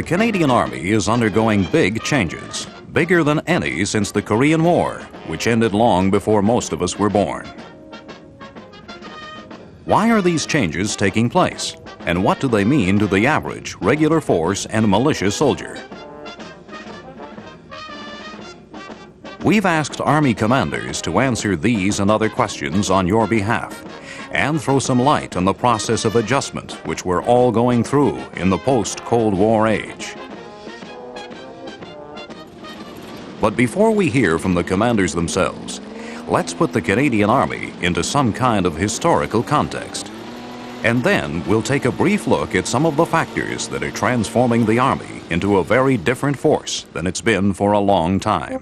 The Canadian Army is undergoing big changes, bigger than any since the Korean War, which ended long before most of us were born. Why are these changes taking place? And what do they mean to the average regular force and militia soldier? We've asked Army commanders to answer these and other questions on your behalf and throw some light on the process of adjustment which we're all going through in the post-Cold War age. But before we hear from the commanders themselves, let's put the Canadian Army into some kind of historical context. And then we'll take a brief look at some of the factors that are transforming the Army into a very different force than it's been for a long time.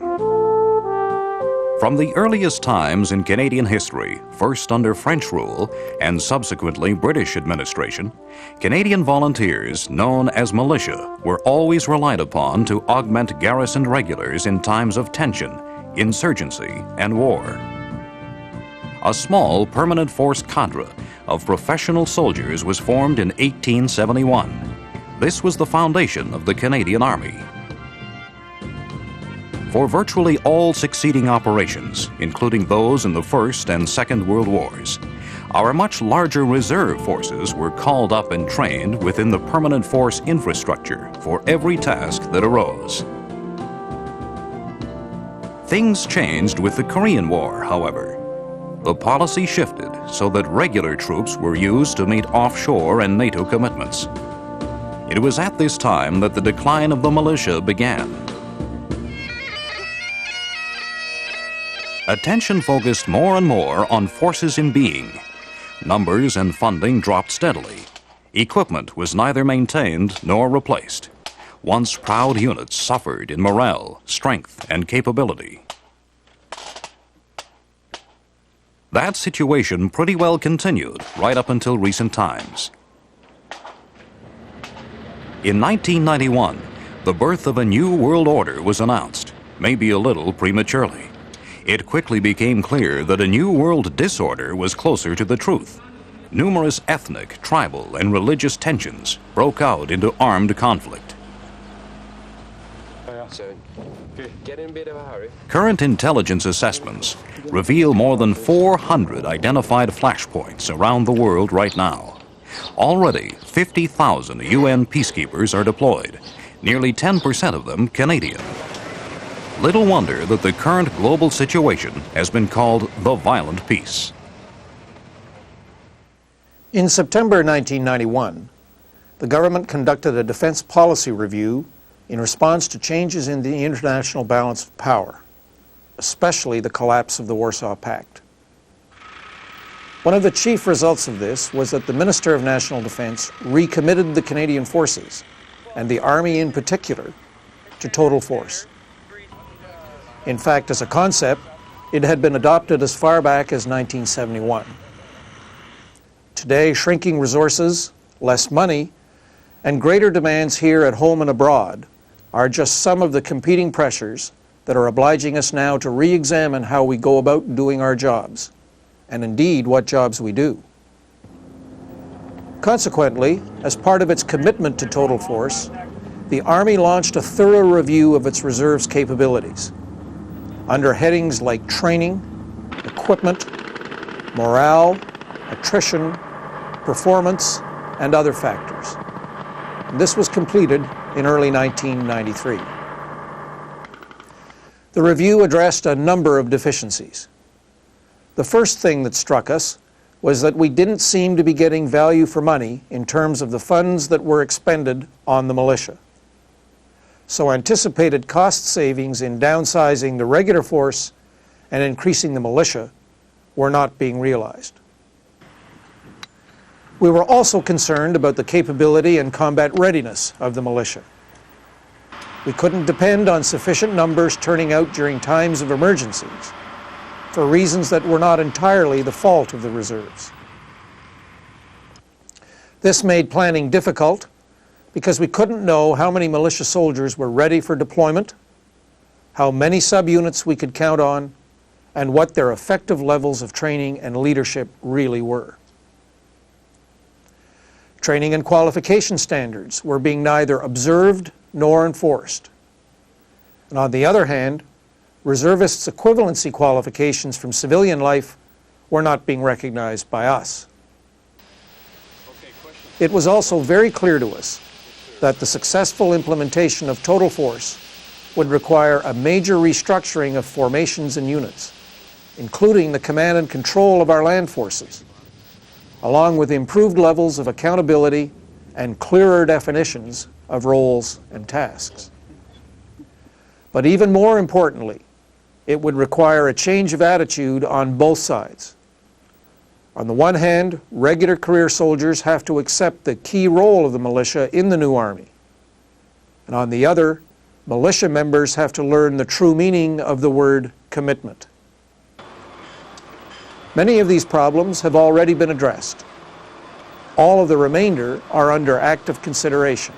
From the earliest times in Canadian history, first under French rule and subsequently British administration, Canadian volunteers, known as militia, were always relied upon to augment garrisoned regulars in times of tension, insurgency, and war. A small permanent force cadre of professional soldiers was formed in 1871. This was the foundation of the Canadian Army. For virtually all succeeding operations, including those in the First and Second World Wars, our much larger reserve forces were called up and trained within the permanent force infrastructure for every task that arose. Things changed with the Korean War, however. The policy shifted so that regular troops were used to meet offshore and NATO commitments. It was at this time that the decline of the militia began. Attention focused more and more on forces in being. Numbers and funding dropped steadily. Equipment was neither maintained nor replaced. Once proud units suffered in morale, strength, and capability. That situation pretty well continued right up until recent times. In 1991, the birth of a new world order was announced, maybe a little prematurely. It quickly became clear that a new world disorder was closer to the truth. Numerous ethnic, tribal, and religious tensions broke out into armed conflict. Get in a bit of a hurry. Current intelligence assessments reveal more than 400 identified flashpoints around the world right now. Already, 50,000 UN peacekeepers are deployed, nearly 10% of them Canadian. Little wonder that the current global situation has been called the violent peace. In September 1991, the government conducted a defense policy review in response to changes in the international balance of power, especially the collapse of the Warsaw Pact. One of the chief results of this was that the Minister of National Defense recommitted the Canadian forces, and the Army in particular, to total force. In fact, as a concept, it had been adopted as far back as 1971. Today, shrinking resources, less money, and greater demands here at home and abroad are just some of the competing pressures that are obliging us now to re-examine how we go about doing our jobs, and indeed what jobs we do. Consequently, as part of its commitment to total force, the Army launched a thorough review of its reserves capabilities, under headings like training, equipment, morale, attrition, performance, and other factors. This was completed in early 1993. The review addressed a number of deficiencies. The first thing that struck us was that we didn't seem to be getting value for money in terms of the funds that were expended on the militia. So anticipated cost savings in downsizing the regular force and increasing the militia were not being realized. We were also concerned about the capability and combat readiness of the militia. We couldn't depend on sufficient numbers turning out during times of emergencies for reasons that were not entirely the fault of the reserves. This made planning difficult because we couldn't know how many militia soldiers were ready for deployment, how many subunits we could count on, and what their effective levels of training and leadership really were. Training and qualification standards were being neither observed nor enforced. And on the other hand, reservists' equivalency qualifications from civilian life were not being recognized by us. It was also very clear to us that the successful implementation of total force would require a major restructuring of formations and units, including the command and control of our land forces, along with improved levels of accountability and clearer definitions of roles and tasks. But even more importantly, it would require a change of attitude on both sides. On the one hand, regular career soldiers have to accept the key role of the militia in the new Army. And on the other, militia members have to learn the true meaning of the word commitment. Many of these problems have already been addressed. All of the remainder are under active consideration.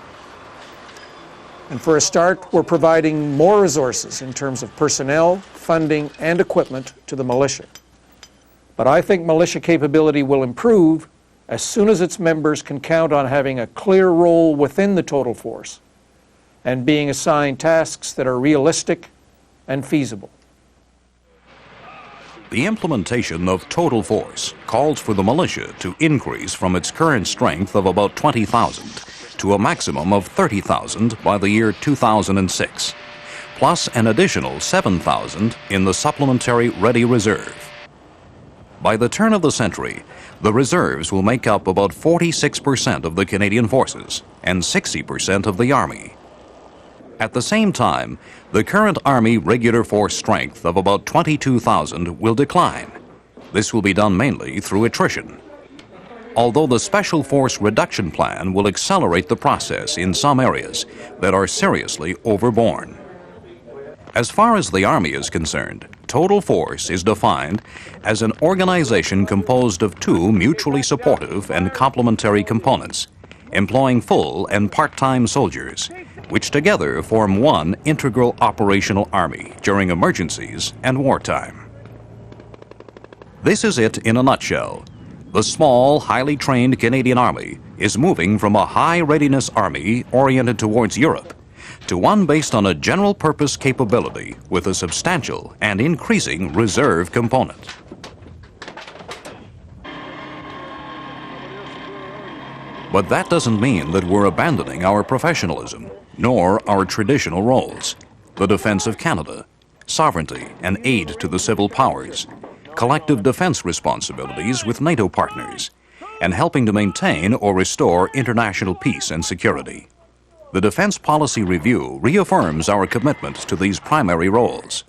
And for a start, we're providing more resources in terms of personnel, funding, and equipment to the militia. But I think militia capability will improve as soon as its members can count on having a clear role within the total force and being assigned tasks that are realistic and feasible. The implementation of total force calls for the militia to increase from its current strength of about 20,000 to a maximum of 30,000 by the year 2006, plus an additional 7,000 in the supplementary Ready Reserve. By the turn of the century, the reserves will make up about 46% of the Canadian forces and 60% of the Army. At the same time, the current Army regular force strength of about 22,000 will decline. This will be done mainly through attrition. Although the Special Force Reduction Plan will accelerate the process in some areas that are seriously overborne. As far as the Army is concerned, total force is defined as an organization composed of two mutually supportive and complementary components, employing full and part-time soldiers, which together form one integral operational army during emergencies and wartime. This is it in a nutshell. The small, highly trained Canadian Army is moving from a high-readiness army oriented towards Europe to one based on a general-purpose capability with a substantial and increasing reserve component. But that doesn't mean that we're abandoning our professionalism, nor our traditional roles: the defense of Canada, sovereignty and aid to the civil powers, collective defense responsibilities with NATO partners, and helping to maintain or restore international peace and security. The Defense Policy Review reaffirms our commitment to these primary roles.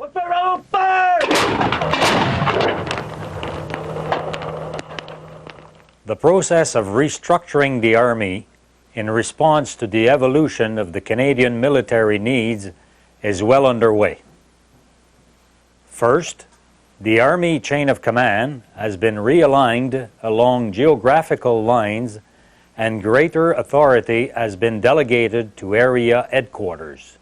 The process of restructuring the Army in response to the evolution of the Canadian military needs is well underway. First, the Army chain of command has been realigned along geographical lines, and greater authority has been delegated to area headquarters.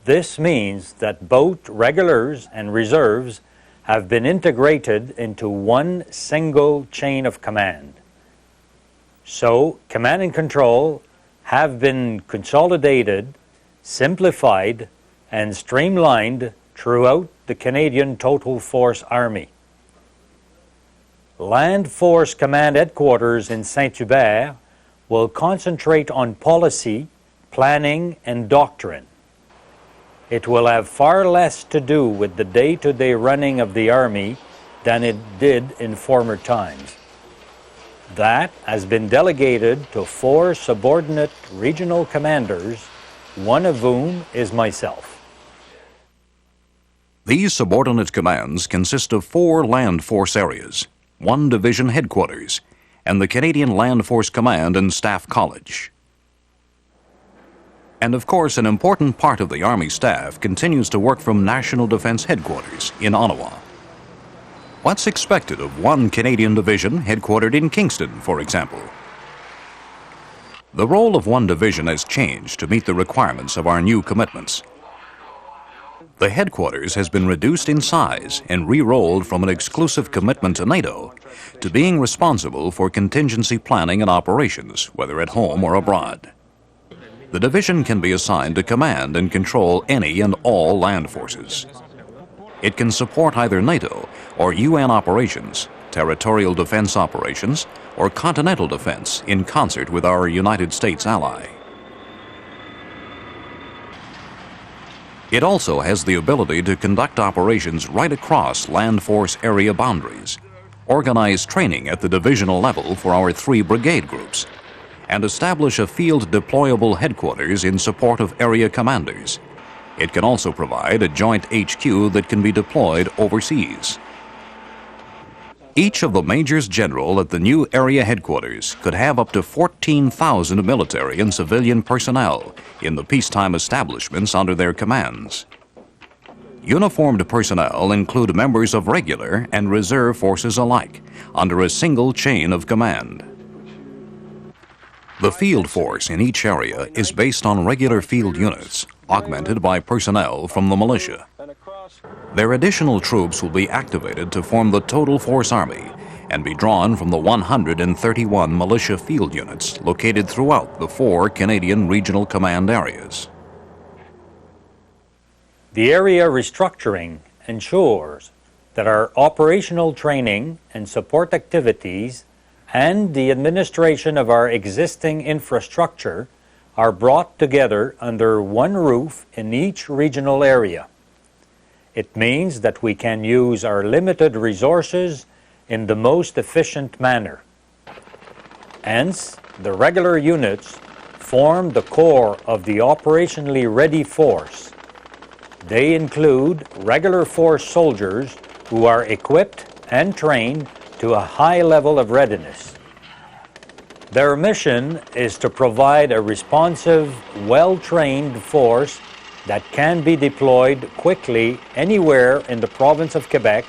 This means that both regulars and reserves have been integrated into one single chain of command. So, command and control have been consolidated, simplified, and streamlined throughout the Canadian Total Force Army. Land Force Command Headquarters in Saint-Hubert will concentrate on policy, planning, and doctrine. It will have far less to do with the day-to-day running of the Army than it did in former times. That has been delegated to 4 subordinate regional commanders, one of whom is myself. These subordinate commands consist of 4 land force areas, 1 division headquarters, and the Canadian Land Force Command and Staff College. And of course, an important part of the Army staff continues to work from National Defense Headquarters in Ottawa. What's expected of 1 Canadian division headquartered in Kingston, for example? The role of 1 division has changed to meet the requirements of our new commitments. The headquarters has been reduced in size and re-rolled from an exclusive commitment to NATO to being responsible for contingency planning and operations, whether at home or abroad. The division can be assigned to command and control any and all land forces. It can support either NATO or UN operations, territorial defense operations, or continental defense in concert with our United States ally. It also has the ability to conduct operations right across land force area boundaries, organize training at the divisional level for our 3 brigade groups, and establish a field deployable headquarters in support of area commanders. It can also provide a joint HQ that can be deployed overseas. Each of the majors general at the new area headquarters could have up to 14,000 military and civilian personnel in the peacetime establishments under their commands. Uniformed personnel include members of regular and reserve forces alike under a single chain of command. The field force in each area is based on regular field units, augmented by personnel from the militia. Their additional troops will be activated to form the total force army and be drawn from the 131 militia field units located throughout the 4 Canadian regional command areas. The area restructuring ensures that our operational training and support activities and the administration of our existing infrastructure are brought together under one roof in each regional area. It means that we can use our limited resources in the most efficient manner. Hence, the regular units form the core of the operationally ready force. They include regular force soldiers who are equipped and trained to a high level of readiness. Their mission is to provide a responsive, well-trained force that can be deployed quickly anywhere in the province of Quebec,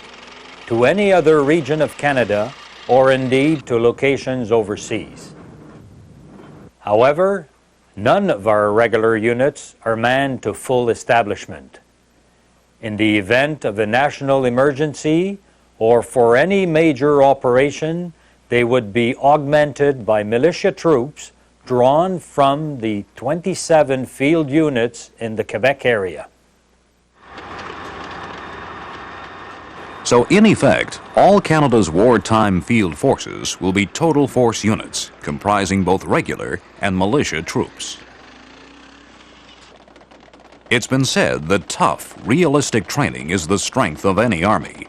to any other region of Canada, or indeed to locations overseas. However, none of our regular units are manned to full establishment. In the event of a national emergency or for any major operation, they would be augmented by militia troops drawn from the 27 field units in the Quebec area. So in effect, all Canada's wartime field forces will be total force units comprising both regular and militia troops. It's been said that tough, realistic training is the strength of any army.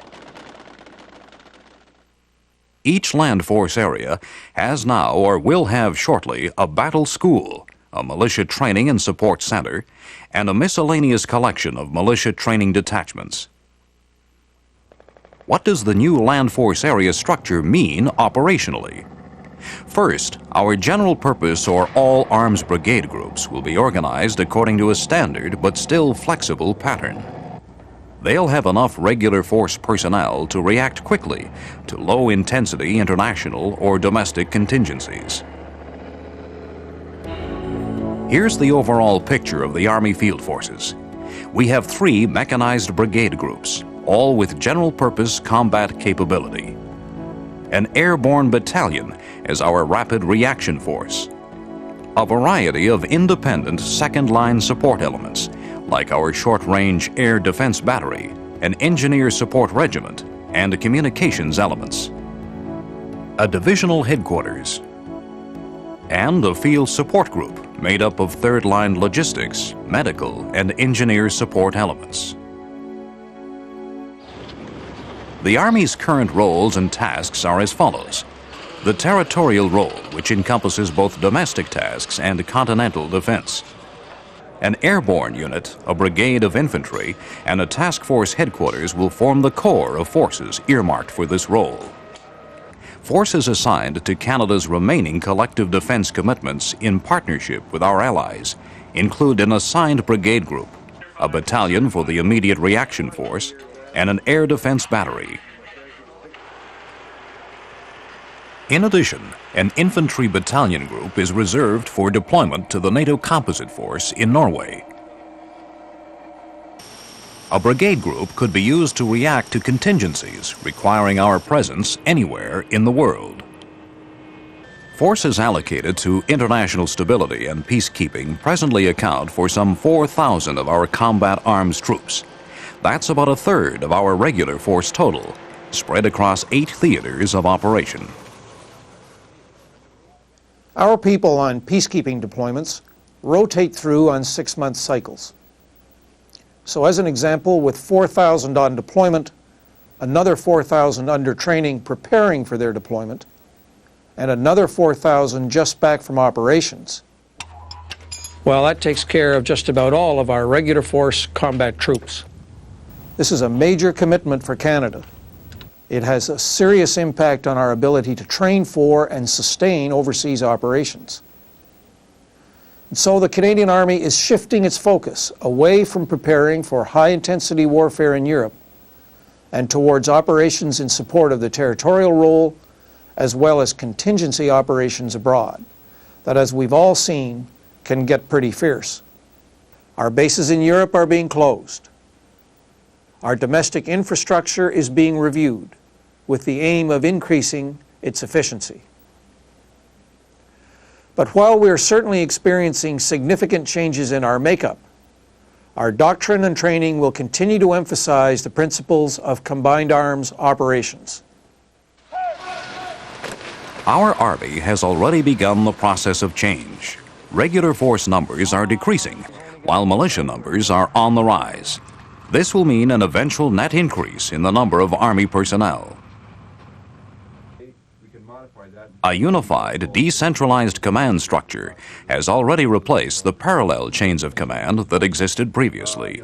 Each land force area has now or will have shortly a battle school, a militia training and support center, and a miscellaneous collection of militia training detachments. What does the new land force area structure mean operationally? First, our general purpose or all arms brigade groups will be organized according to a standard but still flexible pattern. They'll have enough regular force personnel to react quickly to low-intensity international or domestic contingencies. Here's the overall picture of the Army Field Forces. We have 3 mechanized brigade groups, all with general-purpose combat capability. An airborne battalion as our rapid reaction force. A variety of independent second-line support elements, like our short-range air defense battery, an engineer support regiment, and communications elements. A divisional headquarters, and a field support group made up of third-line logistics, medical, and engineer support elements. The Army's current roles and tasks are as follows. The territorial role, which encompasses both domestic tasks and continental defense. An airborne unit, a brigade of infantry, and a task force headquarters will form the core of forces earmarked for this role. Forces assigned to Canada's remaining collective defense commitments in partnership with our allies include an assigned brigade group, a battalion for the immediate reaction force, and an air defense battery. In addition, an infantry battalion group is reserved for deployment to the NATO Composite Force in Norway. A brigade group could be used to react to contingencies requiring our presence anywhere in the world. Forces allocated to international stability and peacekeeping presently account for some 4,000 of our combat arms troops. That's about a third of our regular force total, spread across 8 theaters of operation. Our people on peacekeeping deployments rotate through on 6-month cycles. So as an example, with 4,000 on deployment, another 4,000 under training preparing for their deployment, and another 4,000 just back from operations, well, that takes care of just about all of our regular force combat troops. This is a major commitment for Canada. It has a serious impact on our ability to train for and sustain overseas operations. And so the Canadian Army is shifting its focus away from preparing for high-intensity warfare in Europe and towards operations in support of the territorial role as well as contingency operations abroad, that, as we've all seen, can get pretty fierce. Our bases in Europe are being closed. Our domestic infrastructure is being reviewed with the aim of increasing its efficiency. But while we are certainly experiencing significant changes in our makeup, our doctrine and training will continue to emphasize the principles of combined arms operations. Our Army has already begun the process of change. Regular force numbers are decreasing, while militia numbers are on the rise. This will mean an eventual net increase in the number of Army personnel. A unified, decentralized command structure has already replaced the parallel chains of command that existed previously.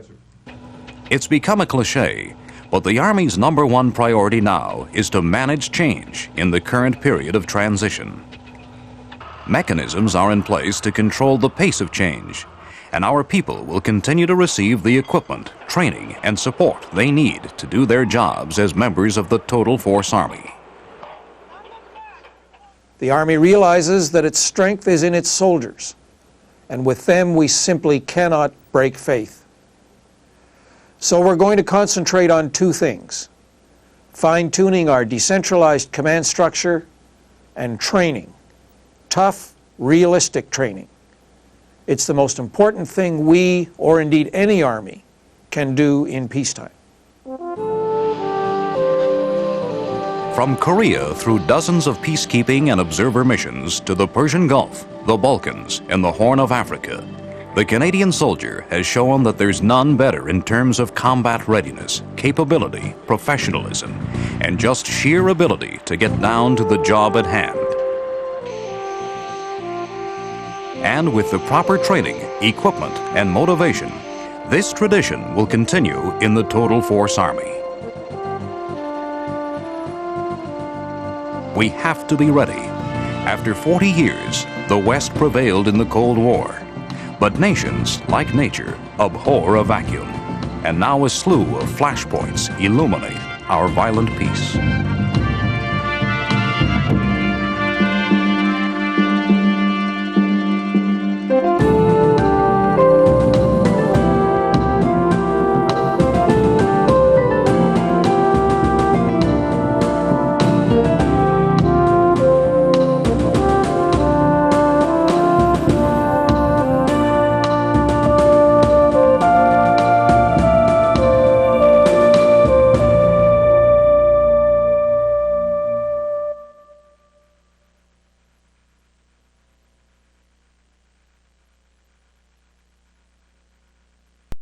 It's become a cliché, but the Army's #1 priority now is to manage change in the current period of transition. Mechanisms are in place to control the pace of change, and our people will continue to receive the equipment, training, and support they need to do their jobs as members of the Total Force Army. The Army realizes that its strength is in its soldiers, and with them we simply cannot break faith. So we're going to concentrate on 2 things: fine-tuning our decentralized command structure and training, tough, realistic training. It's the most important thing we, or indeed any army, can do in peacetime. From Korea through dozens of peacekeeping and observer missions to the Persian Gulf, the Balkans, and the Horn of Africa, the Canadian soldier has shown that there's none better in terms of combat readiness, capability, professionalism, and just sheer ability to get down to the job at hand. And with the proper training, equipment, and motivation, this tradition will continue in the Total Force Army. We have to be ready. After 40 years, the West prevailed in the Cold War. But nations, like nature, abhor a vacuum. And now a slew of flashpoints illuminate our violent peace.